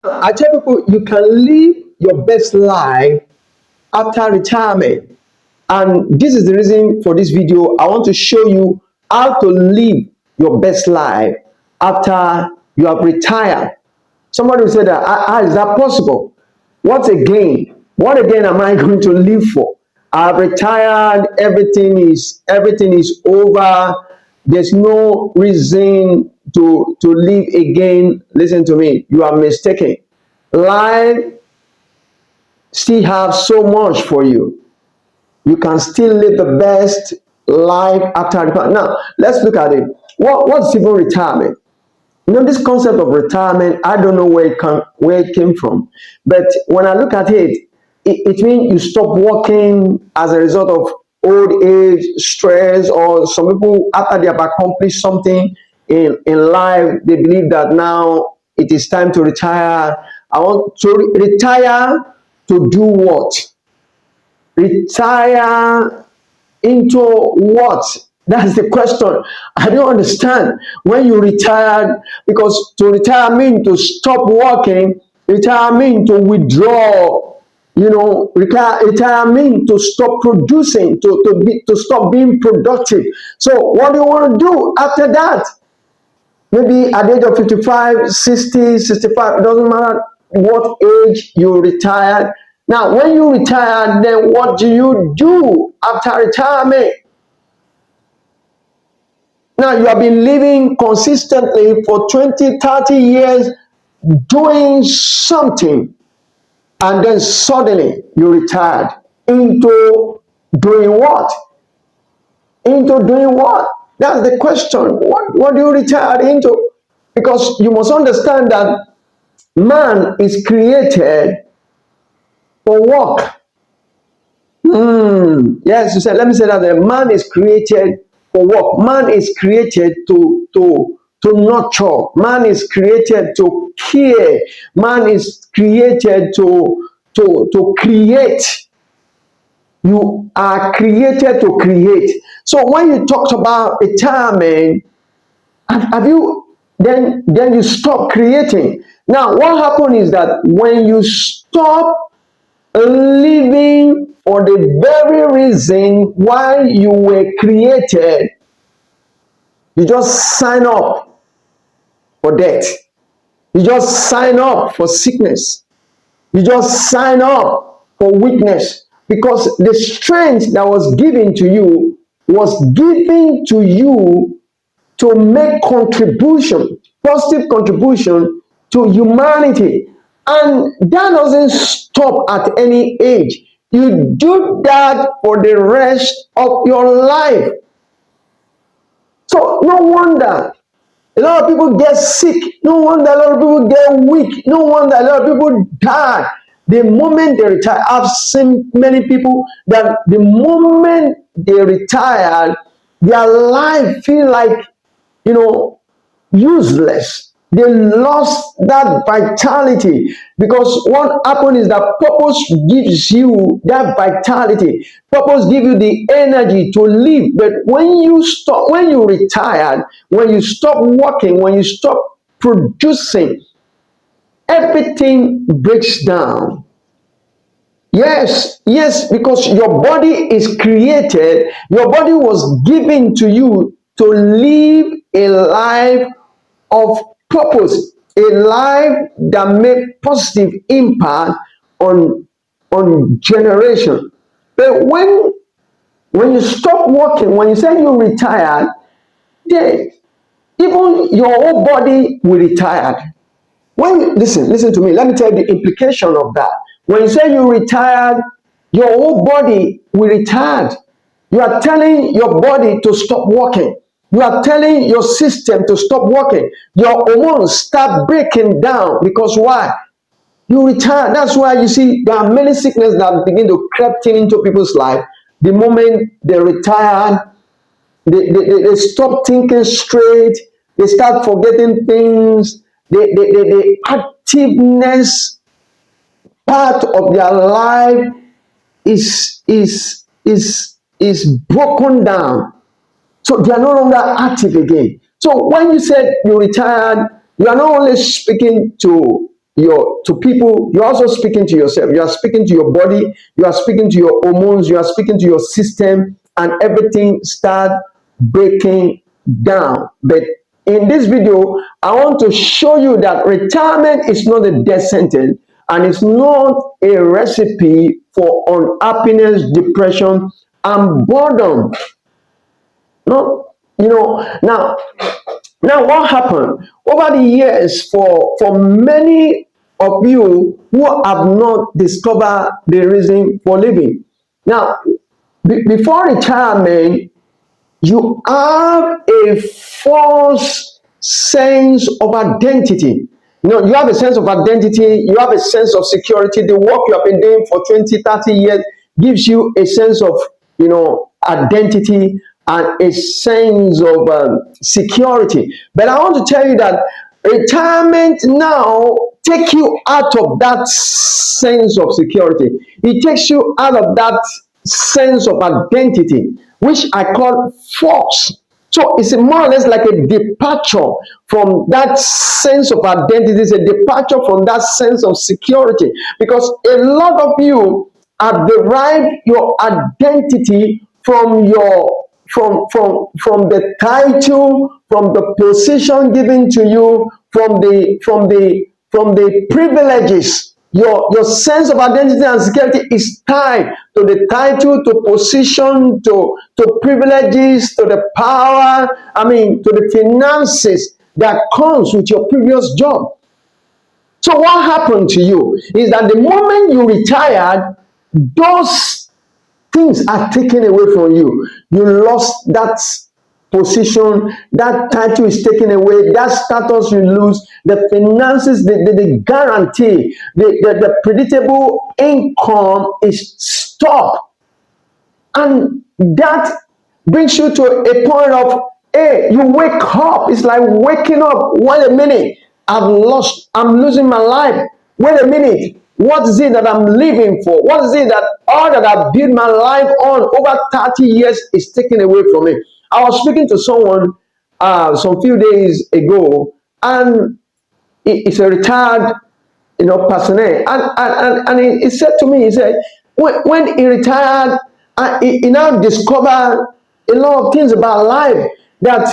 I tell people you can live your best life after retirement. And this is the reason for this video. I want to show you how to live your best life after you have retired. Somebody will say that, how is that possible? What again? What again am I going to live for? I've retired, everything is over. There's no reason to live again. Listen to me, you are mistaken. Life still have so much for you. You can still live the best life after retirement. Now, let's look at it. What's even retirement? This concept of retirement, I don't know where it came from. But when I look at it means you stop working as a result of old age, stress, or some people, after they have accomplished something in life, they believe that now it is time to retire. I want to retire to do what? Retire into what? That's the question. I don't understand. When you retired, because to retire means to stop working, retire means to withdraw, retire means to stop producing, to stop being productive. So what do you want to do after that? Maybe at the age of 55, 60, 65, it doesn't matter what age you retired. Now, when you retire, then what do you do after retirement? Now, you have been living consistently for 20, 30 years doing something, and then suddenly you retired into doing what? Into doing what? That's the question. What do you retire into? Because you must understand that man is created for work. Yes, you said. Let me say that the man is created for work. Man is created to nurture. Man is created to care. Man is created to create. You are created to create. So when you talked about retirement, have you then you stop creating. Now, what happened is that when you stop living for the very reason why you were created, you just sign up for death. You just sign up for sickness. You just sign up for weakness, because the strength that was given to you was given to you to make contribution, positive contribution to humanity. And that doesn't stop at any age. You do that for the rest of your life. So no wonder a lot of people get sick. No wonder a lot of people get weak. No wonder a lot of people die the moment they retire. I've seen many people that the moment they retire, their life feel like, useless. They lost that vitality, because what happened is that purpose gives you that vitality. Purpose gives you the energy to live. But when you retire, when you stop working, when you stop producing, everything breaks down. Yes, because your body is created, your body was given to you to live a life of purpose, a life that make positive impact on generation. But when you stop working, when you say you retired, then even your whole body will retire. Listen to me. Let me tell you the implication of that. When you say you retired, your whole body will retire. You are telling your body to stop working. You are telling your system to stop working. Your hormones start breaking down, because why? You retire. That's why you see there are many sicknesses that begin to creep into people's life. The moment they retire, they stop thinking straight. They start forgetting things. The activeness part of their life is broken down. So they are no longer active again. So when you said you retired, you are not only speaking to to people, you're also speaking to yourself. You are speaking to your body, you are speaking to your hormones, you are speaking to your system, and everything start breaking down. But in this video, I want to show you that retirement is not a death sentence, and it's not a recipe for unhappiness, depression, and boredom. No, now what happened over the years for many of you who have not discovered the reason for living? Now, before retirement, you have a false sense of identity. You have a sense of identity, you have a sense of security. The work you have been doing for 20, 30 years gives you a sense of, identity and a sense of security. But I want to tell you that retirement now take you out of that sense of security. It takes you out of that sense of identity, which I call false. So it's more or less like a departure from that sense of identity. It's a departure from that sense of security, because a lot of you have derived your identity from the title, from the position given to you, from the privileges. Your sense of identity and security is tied to the title, to position, to privileges, to the power, to the finances that comes with your previous job. So what happened to you is that the moment you retired, those things are taken away from you. You lost that position, that title is taken away, that status you lose, the finances, the guarantee, the predictable income is stopped. And that brings you to a point of, hey, you wake up. It's like waking up. Wait a minute. I'm losing my life. Wait a minute. What is it that I'm living for? What is it that all that I've built my life on over 30 years is taken away from me? I was speaking to someone some few days ago, and it's a retired, personnel, and he said to me, he said, when he retired, he now discovered a lot of things about life that,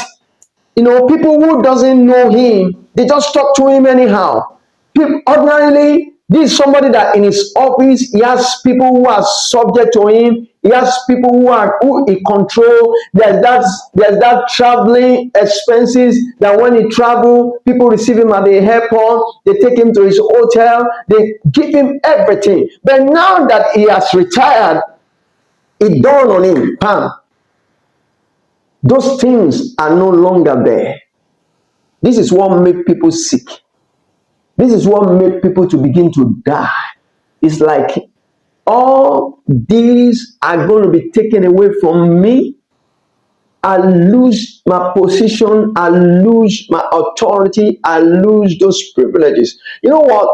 people who doesn't know him, they just talk to him anyhow. Ordinarily, this is somebody that in his office, he has people who are subject to him. He has people who he control. There's that traveling expenses that when he travel, people receive him at the airport. They take him to his hotel. They give him everything. But now that he has retired, it dawned on him, Pam, those things are no longer there. This is what makes people sick. This is what makes people to begin to die. It's like all these are going to be taken away from me. I lose my position. I lose my authority. I lose those privileges. You know what?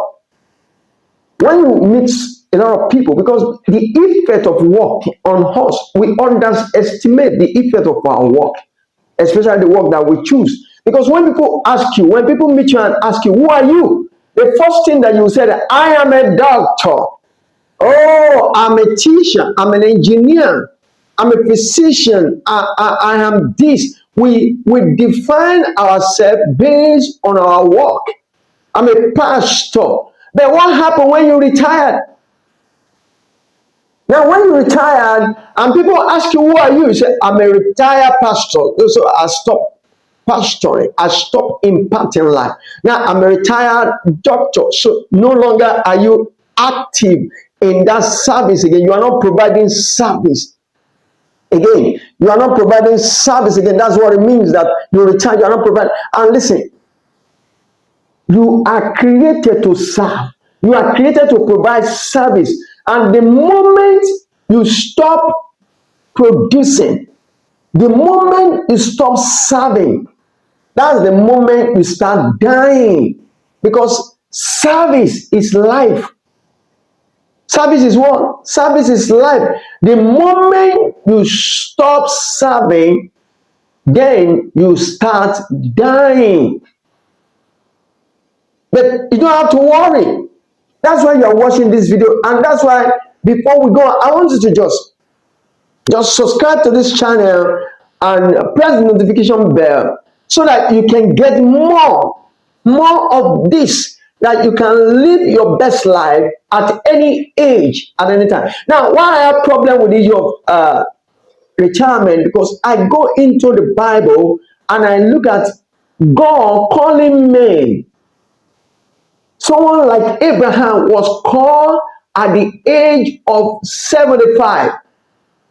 When you meet a lot of people, because the effect of work on us, we underestimate the effect of our work, especially the work that we choose. Because when people meet you and ask you, who are you? The first thing that you said, I am a doctor. Oh, I'm a teacher. I'm an engineer. I'm a physician. I am this. We define ourselves based on our work. I'm a pastor. But what happened when you retired? Now, when you retired and people ask you, who are you? You say, I'm a retired pastor. So I stopped pastoring. I stopped imparting life. Now I'm a retired doctor. So no longer are you active in that service again. You are not providing service again. You are not providing service again. That's what it means that you retire. You are not providing. And listen, you are created to serve. You are created to provide service. And the moment you stop producing, the moment you stop serving, that's the moment you start dying. Because service is life. Service is what? Service is life. The moment you stop serving, then you start dying. But you don't have to worry. That's why you are watching this video, and that's why before we go, I want you to just subscribe to this channel and press the notification bell so that you can get more of this, that you can live your best life at any age, at any time. Now, why I have problem with the issue of retirement, because I go into the Bible and I look at God calling men. Someone like Abraham was called at the age of 75.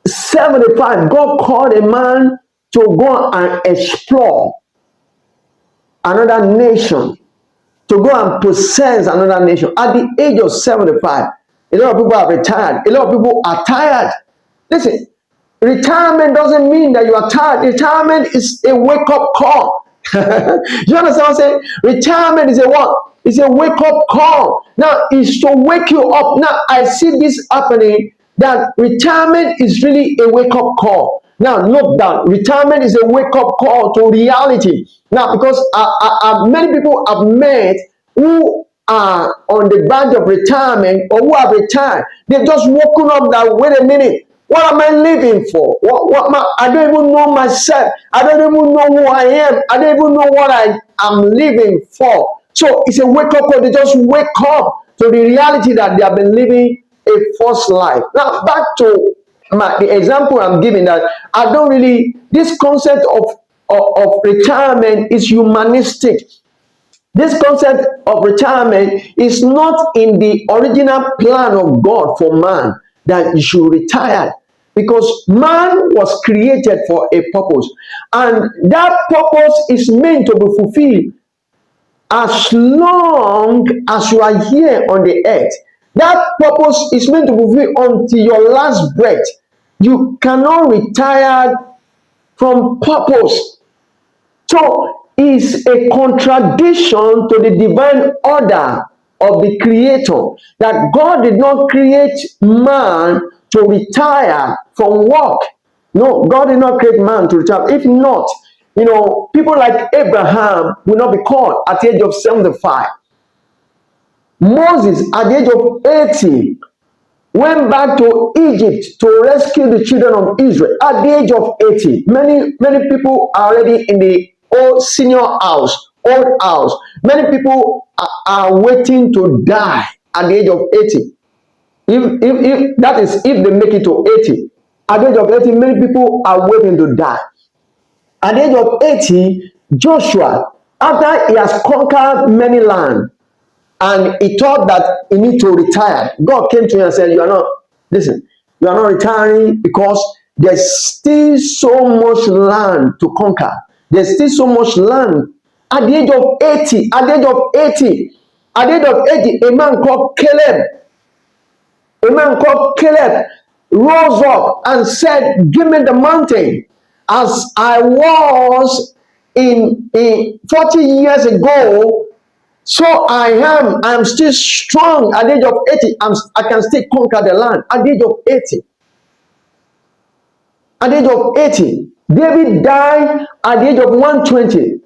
75, God called a man to go and explore another nation, to go and possess another nation at the age of 75. A lot of people are retired. A lot of people are tired. Listen, retirement doesn't mean that you are tired. Retirement is a wake-up call. You understand what I'm saying? Retirement is a what? It's a wake-up call. Now, it's to wake you up. Now, I see this happening, that retirement is really a wake-up call. Now, note that retirement is a wake-up call to reality. Now, because many people I've met who are on the verge of retirement or who have retired, they've just woken up that, wait a minute, what am I living for? I don't even know myself. I don't even know who I am. I don't even know what I am living for. So it's a wake-up call. They just wake up to the reality that they have been living a false life. Now, back to the example I'm giving, that I don't really, this concept of retirement is humanistic. This concept of retirement is not in the original plan of God for man, that you should retire, because man was created for a purpose, and that purpose is meant to be fulfilled as long as you are here on the earth. That purpose is meant to be fulfilled until your last breath. You cannot retire from purpose. So it's a contradiction to the divine order of the Creator, that God did not create man to retire from work. No, God did not create man to retire. If not, people like Abraham will not be called at the age of 75. Moses, at the age of 80, went back to Egypt to rescue the children of Israel at the age of 80. Many people are already in the old old house. Many people are waiting to die at the age of 80. If that is, if they make it to 80. At the age of 80, many people are waiting to die. At the age of 80, Joshua, after he has conquered many land, and he thought that he need to retire, God came to him and said, you are not retiring, because there's still so much land to conquer. There's still so much land. At the age of 80, a man called Caleb rose up and said, give me the mountain. As I was in 40 years ago, so I am still strong. At the age of 80, I can still conquer the land. At the age of 80. At the age of 80, David died at the age of 120,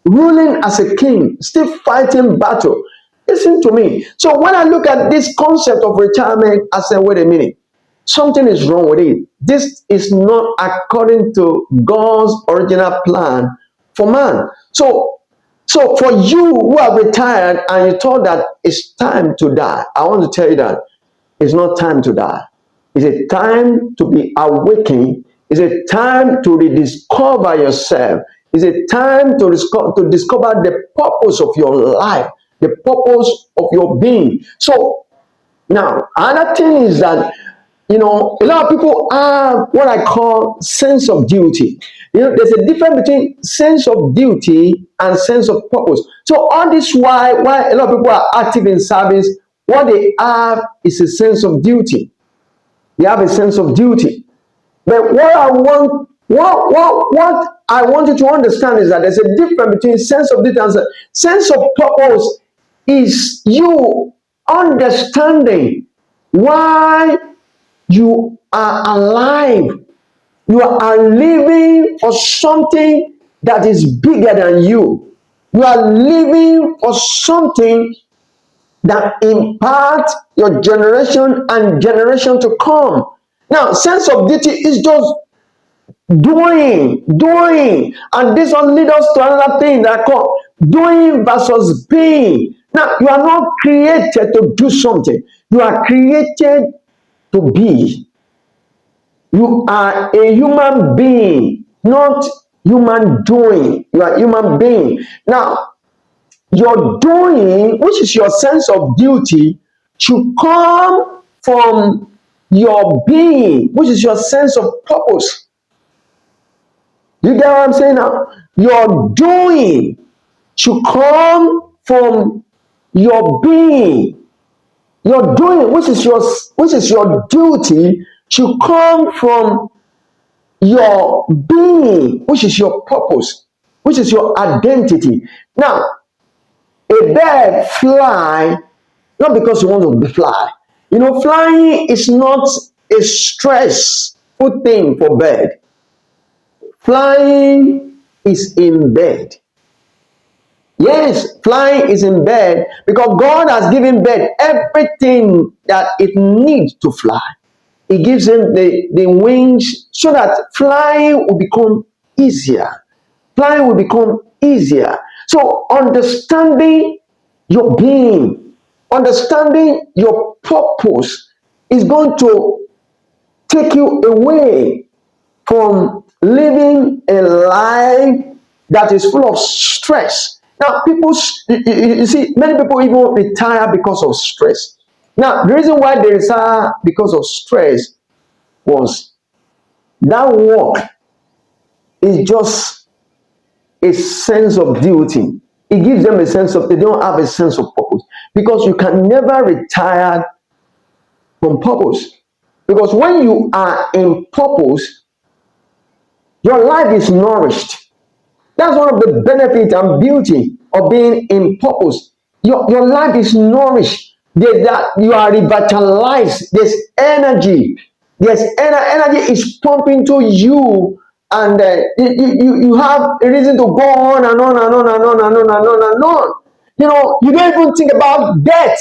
ruling as a king, still fighting battle. Listen to me. So when I look at this concept of retirement, I say, wait a minute, something is wrong with it. This is not according to God's original plan for man. So for you who have retired and you thought that it's time to die, I want to tell you that it's not time to die. It's a time to be awakened. It's a time to rediscover yourself. It's a time to discover the purpose of your life, the purpose of your being. So now, another thing is that, a lot of people have what I call sense of duty. There's a difference between sense of duty and sense of purpose. So all this why a lot of people are active in service, what they have is a sense of duty. They have a sense of duty. But what I want you to understand is that there's a difference between sense of duty and sense of purpose. Is you understanding why you are alive. You are living for something that is bigger than you. You are living for something that impacts your generation and generation to come. Now, sense of duty is just doing, and this one leads us to another thing that I call doing versus being. Now, you are not created to do something, you are created to be. You are a human being, not human doing. You are a human being. Now, your doing, which is your sense of duty, should come from your being, which is your sense of purpose. You get what I'm saying now? Your doing should come from your being. Your doing, which is your duty, should come from your being, which is your purpose, which is your identity. Now, a bird fly not because you want to fly. You know, flying is not a stressful thing for bird. Flying is in bed. Yes, flying is in bed because God has given bird everything that it needs to fly. He gives them the wings so that flying will become easier. Flying will become easier. So understanding your being, understanding your purpose is going to take you away from living a life that is full of stress. Now, you see, many people even retire because of stress. Now, the reason why they retire because of stress was that work is just a sense of duty. It gives them a sense of, they don't have a sense of purpose because you can never retire from purpose. Because when you are in purpose, your life is nourished. That's one of the benefits and beauty of being in purpose. Your life is nourished. There's that you are revitalized. There's energy. Energy is pumping to you, and you have a reason to go on and on and on and on and on and on and on. You know, you don't even think about death.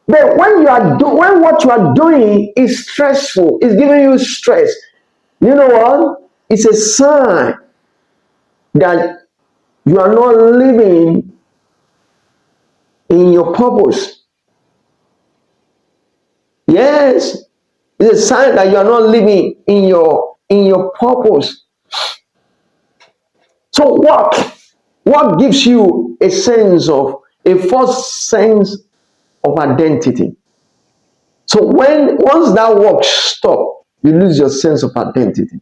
But when what you are doing is stressful, it's giving you stress. You know what? It's a sign that you are not living in your purpose. Yes, it's a sign that you are not living in your purpose. So what gives you a false sense of identity? So once that work stops, you lose your sense of identity.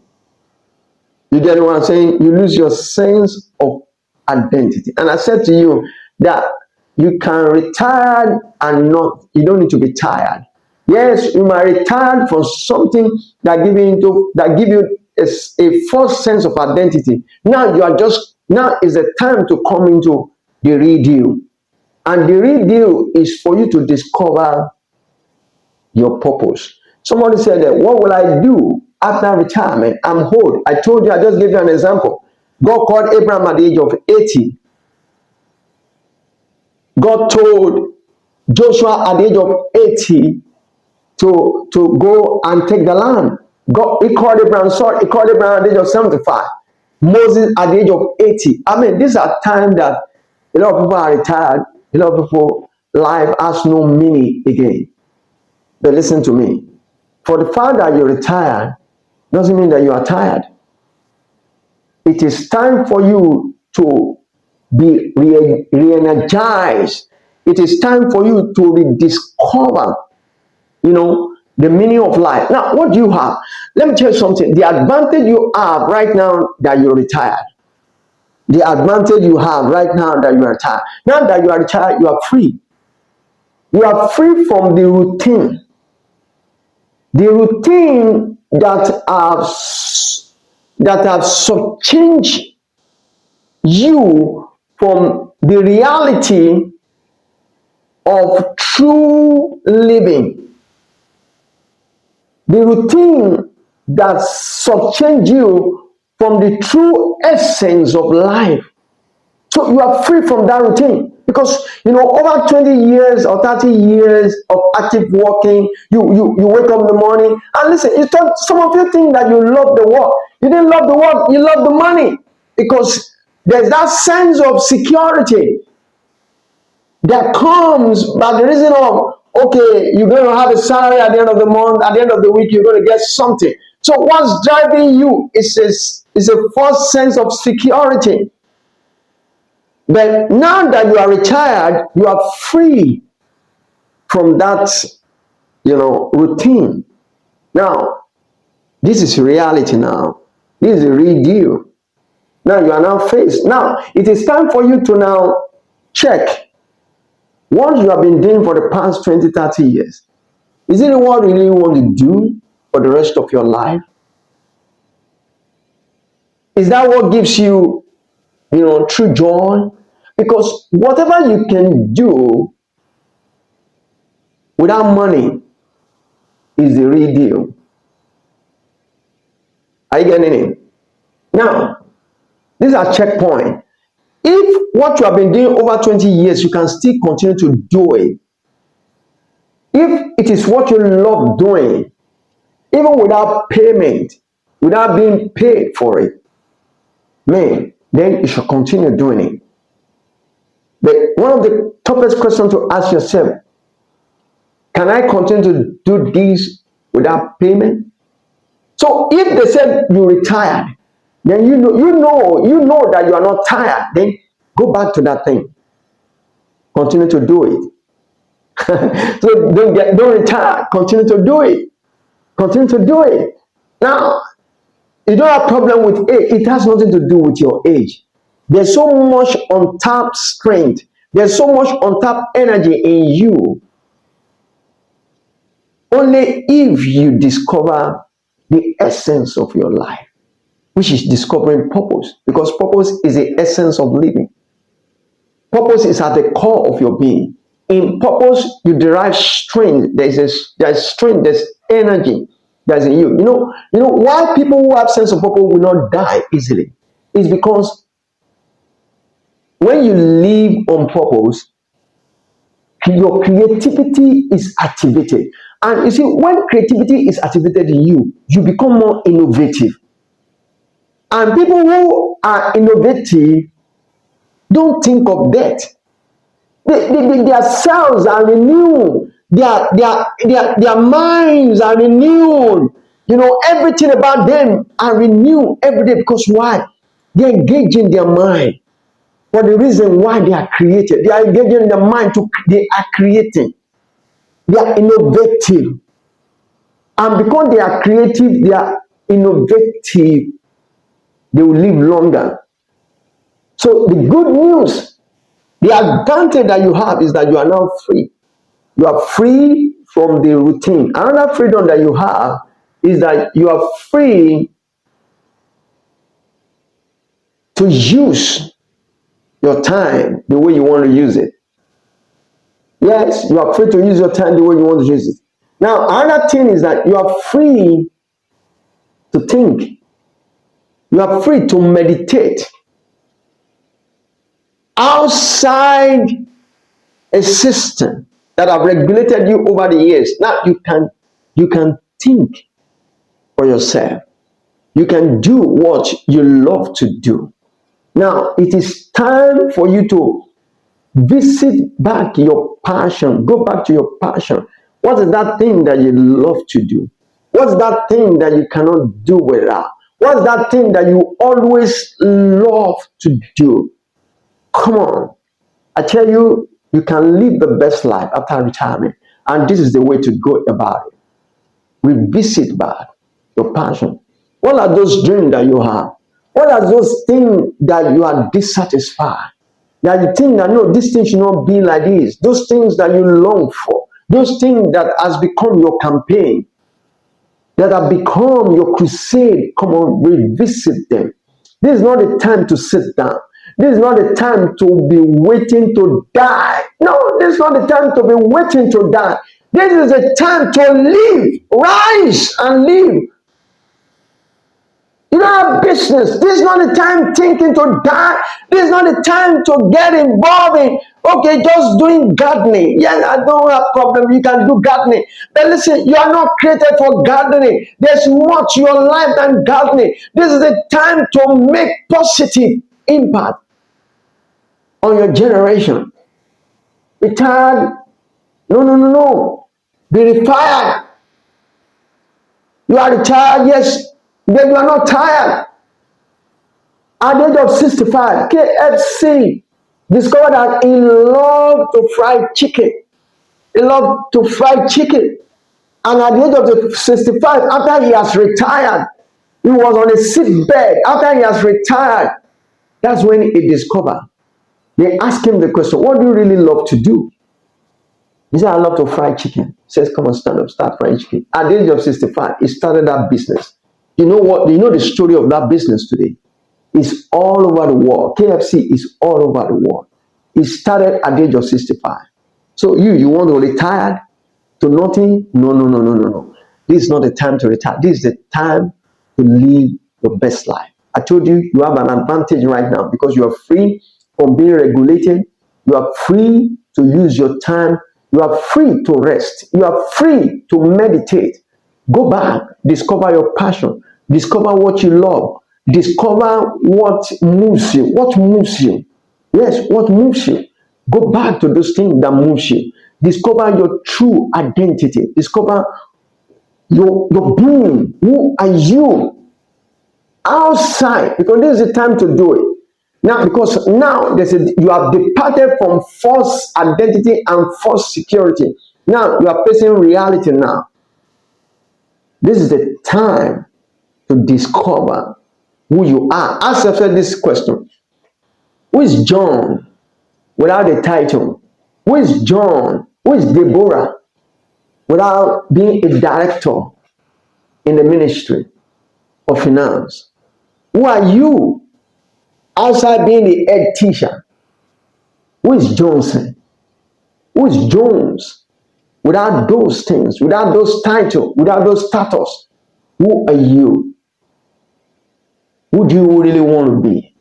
You get what I'm saying? You lose your sense of identity. And I said to you that you can retire and you don't need to be tired. Yes, you might retire from something that give you a false sense of identity. Now is the time to come into the real deal. And the real deal is for you to discover your purpose. Somebody said that, what will I do after retirement? I'm old. I told you, I just gave you an example. God called Abraham at the age of 80. God told Joshua at the age of 80 to go and take the land. He called Abraham at the age of 75. Moses at the age of 80. I mean, these are times that a lot of people are retired. A lot of people, life has no meaning again. But listen to me. For the fact that you're retired doesn't mean that you are tired. It is time for you to be re-energized. It is time for you to rediscover, the meaning of life. Now, what do you have? Let me tell you something. The advantage you have right now that you're retired. The advantage you have right now that you are retired. Now that you are retired, you are free. You are free from the routine. The routine that have changed you from the reality of true living. The routine that changed you from the true essence of life. So you are free from that routine because over 20 years or 30 years of active working, you wake up in the morning and listen. Some of you think that you love the work. You didn't love the work. You love the money because there's that sense of security that comes by the reason of, okay, you're going to have a salary at the end of the month, at the end of the week, you're going to get something. So what's driving you is a false sense of security. But now that you are retired, you are free from that, routine. Now, this is reality now. This is the real deal. Now you are now faced. Now, it is time for you to now check what you have been doing for the past 20, 30 years. Is it what you really want to do for the rest of your life? Is that what gives you, true joy? Because whatever you can do without money is the real deal. Are you getting it? Now, these are checkpoints. If what you have been doing over 20 years, you can still continue to do it. If it is what you love doing, even without payment, without being paid for it, man, then you should continue doing it. But one of the toughest questions to ask yourself, can I continue to do this without payment? So if they said you retired, then you know that you are not tired, then go back to that thing. Continue to do it. So don't retire. Continue to do it. Continue to do it. Now, you don't have a problem with age. It has nothing to do with your age. There's so much untapped strength. There's so much untapped energy in you. Only if you discover the essence of your life, which is discovering purpose, because purpose is the essence of living. Purpose is at the core of your being. In purpose, you derive strength. There's strength, there's energy that's in you. You know why people who have sense of purpose will not die easily? It's because when you live on purpose, your creativity is activated. And you see, when creativity is activated in you, you become more innovative. And people who are innovative don't think of death. Their cells are renewed. Their minds are renewed. Everything about them are renewed every day. Because why? They're engaging their mind. For the reason why they are created. They are engaging their mind they are creating. They are innovative. And because they are creative, they are innovative, they will live longer. So the good news, the advantage that you have is that you are now free. You are free from the routine. Another freedom that you have is that you are free to use your time the way you want to use it. Yes, you are free to use your time the way you want to use it. Now, another thing is that you are free to think. You are free to meditate. Outside a system that have regulated you over the years, now you can think for yourself. You can do what you love to do. Now, it is time for you to visit back your passion. Go back to your passion. What is that thing that you love to do? What's that thing that you cannot do without? What's that thing that you always love to do? Come on. I tell you, you can live the best life after retirement. And this is the way to go about it. Revisit back your passion. What are those dreams that you have? What are those things that you are dissatisfied? That you think that, no, this thing should not be like this. Those things that you long for. Those things that has become your campaign. That have become your crusade. Come on, revisit them. This is not the time to sit down. This is not the time to be waiting to die. No, this is not the time to be waiting to die. This is a time to live. Rise and live. You don't have business. This is not the time thinking to die. This is not the time to get involved in, okay, just doing gardening. Yeah, I don't have problem. You can do gardening. But listen, you are not created for gardening. There's more to your life than gardening. This is the time to make positive impact on your generation. Retired? No, no, no, no. Be retired. You are retired, yes, but you are not tired. At the age of 65, KFC discovered that he loved to fry chicken. He loved to fry chicken. And at the age of the 65, after he has retired, he was on a sick bed. After he has retired, that's when he discovered. They asked him the question, what do you really love to do? He said, I love to fry chicken. He says, come on, stand up, start frying chicken. At the age of 65, he started that business. You know what? You know the story of that business today? It's all over the world. KFC is all over the world. It started at the age of 65. So you want to retire to nothing? No, no, no, no, no, no. This is not the time to retire. This is the time to live your best life. I told you, you have an advantage right now because you are free from being regulated. You are free to use your time. You are free to rest. You are free to meditate. Go back, discover your passion, discover what you love, discover what moves you. What moves you? Yes, what moves you? Go back to those things that moves you. Discover your true identity. Discover your being. Who are you? Outside, because this is the time to do it. Now, because now you have departed from false identity and false security. Now you are facing reality now. This is the time to discover who you are. Ask yourself this question. Who is John without a title? Who is John? Who is Deborah without being a director in the ministry of finance? Who are you outside being the head teacher? Who is Johnson? Who is Jones without those things, without those titles, without those status? Who are you? Who do you really want to be?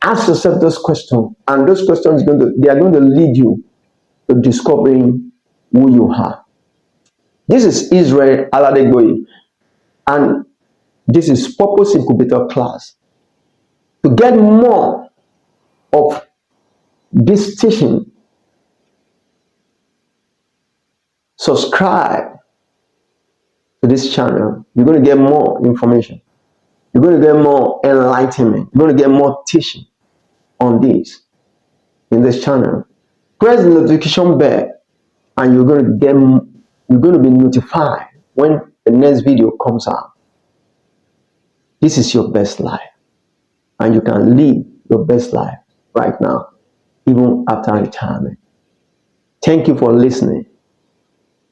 Ask yourself those questions, and those questions are going to lead you to discovering who you are. This is Israel Aladegoye, and this is Purpose Incubator class. To get more of this teaching, subscribe to this channel. You're going to get more information. You're going to get more enlightenment. You're going to get more teaching on this in this channel. Press the notification bell, and you're going to be notified when the next video comes out. This is your best life, and you can live your best life right now, even after retirement. Thank you for listening.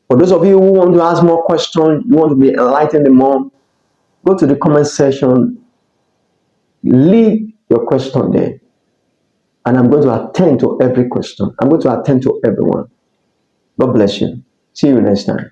For those of you who want to ask more questions, you want to be enlightened more, go to the comment section, leave your question there, and I'm going to attend to every question. I'm going to attend to everyone. God bless you. See you next time.